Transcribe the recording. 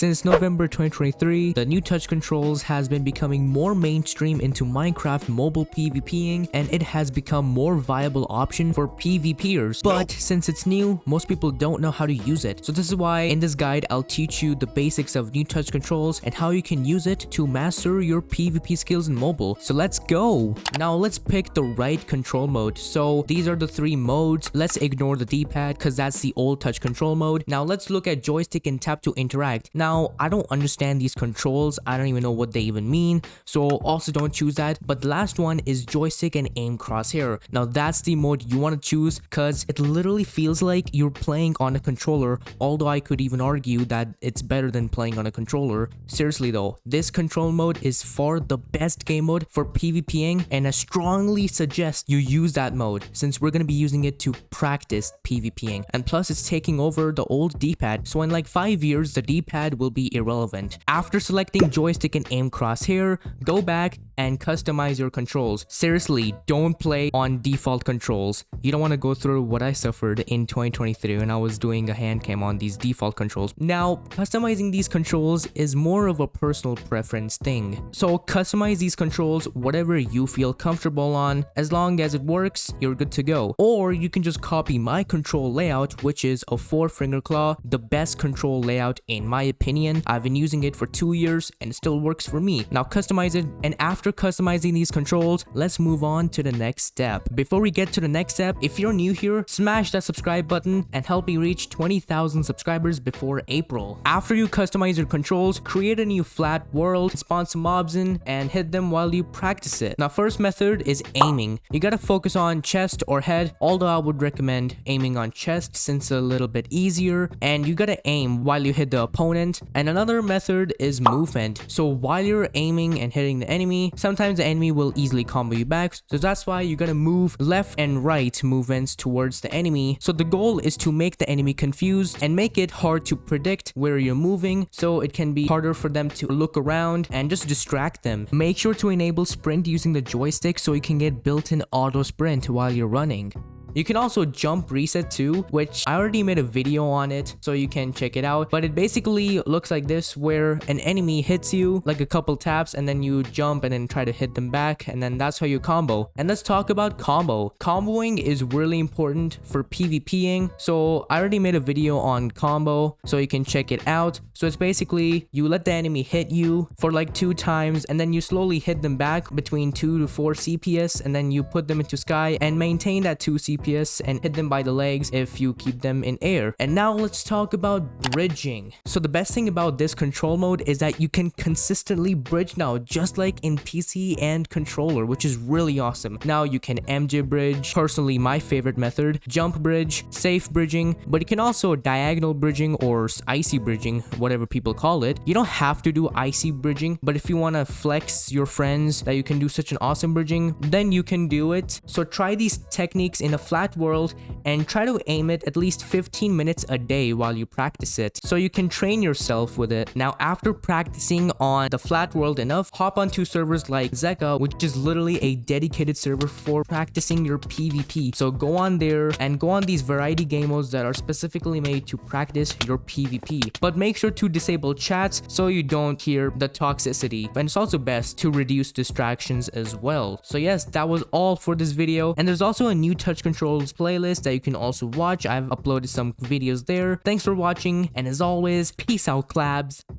Since November 2023, the new touch controls has been becoming more mainstream into Minecraft mobile PvPing, and it has become more viable option for PvPers. But since it's new, most people don't know how to use it. So this is why in this guide, I'll teach you the basics of new touch controls and how you can use it to master your PvP skills in mobile. So let's go. Now let's pick the right control mode. So these are the three modes. Let's ignore the D-pad because that's the old touch control mode. Now let's look at joystick and tap to interact. Now I don't understand these controls. I don't even know what they even mean. So also don't choose that. But the last one is joystick and aim crosshair. Now that's the mode you want to choose because it literally feels like you're playing on a controller, although I could even argue that it's better than playing on a controller. Seriously though, this control mode is far the best game mode for PvPing, and I strongly suggest you use that mode since we're going to be using it to practice PvPing. And plus it's taking over the old D-pad, so in like 5 years the D-pad will be irrelevant. After selecting joystick and aim crosshair, go back and customize your controls. Seriously, don't play on default controls. You don't want to go through what I suffered in 2023 when I was doing a hand cam on these default controls. Now, customizing these controls is more of a personal preference thing. So customize these controls whatever you feel comfortable on. As long as it works, you're good to go. Or you can just copy my control layout, which is a 4-finger claw, the best control layout in my opinion. I've been using it for 2 years and it still works for me. Now customize it, and after customizing these controls, let's move on to the next step. Before we get to the next step, if you're new here, smash that subscribe button and help me reach 20,000 subscribers before April. After you customize your controls, create a new flat world, spawn some mobs in, and hit them while you practice it. Now first method is aiming. You gotta focus on chest or head, although I would recommend aiming on chest since it's a little bit easier, and you gotta aim while you hit the opponent. And another method is movement. So while you're aiming and hitting the enemy, sometimes the enemy will easily combo you back, so that's why you gotta move left and right movements towards the enemy. So the goal is to make the enemy confused and make it hard to predict where you're moving, so it can be harder for them to look around and just distract them. Make sure to enable sprint using the joystick so you can get built-in auto sprint while you're running. You can also jump reset too, which I already made a video on it, so you can check it out. But it basically looks like this, where an enemy hits you like a couple taps and then you jump and then try to hit them back, and then that's how you combo. And let's talk about combo. Comboing is really important for PvPing, so I already made a video on combo, so you can check it out. So it's basically you let the enemy hit you for like 2 times and then you slowly hit them back between 2 to 4 CPS, and then you put them into sky and maintain that 2 CPS and hit them by the legs if you keep them in air. And now let's talk about bridging. So the best thing about this control mode is that you can consistently bridge now, just like in PC and controller, which is really awesome. Now you can MJ bridge, personally my favorite method, jump bridge, safe bridging, but you can also diagonal bridging or icy bridging, whatever people call it. You don't have to do icy bridging, but if you want to flex your friends that you can do such an awesome bridging, then you can do it. So try these techniques in a flat world and try to aim it at least 15 minutes a day while you practice it, so you can train yourself with it. Now after practicing on the flat world enough, hop onto servers like Zeka, which is literally a dedicated server for practicing your PvP. So go on there and go on these variety game modes that are specifically made to practice your PvP. But make sure to disable chats so you don't hear the toxicity, and it's also best to reduce distractions as well. So yes, that was all for this video, and there's also a new touch controls playlist that you can also watch. I've uploaded some videos there. Thanks for watching, and as always, peace out, clabs.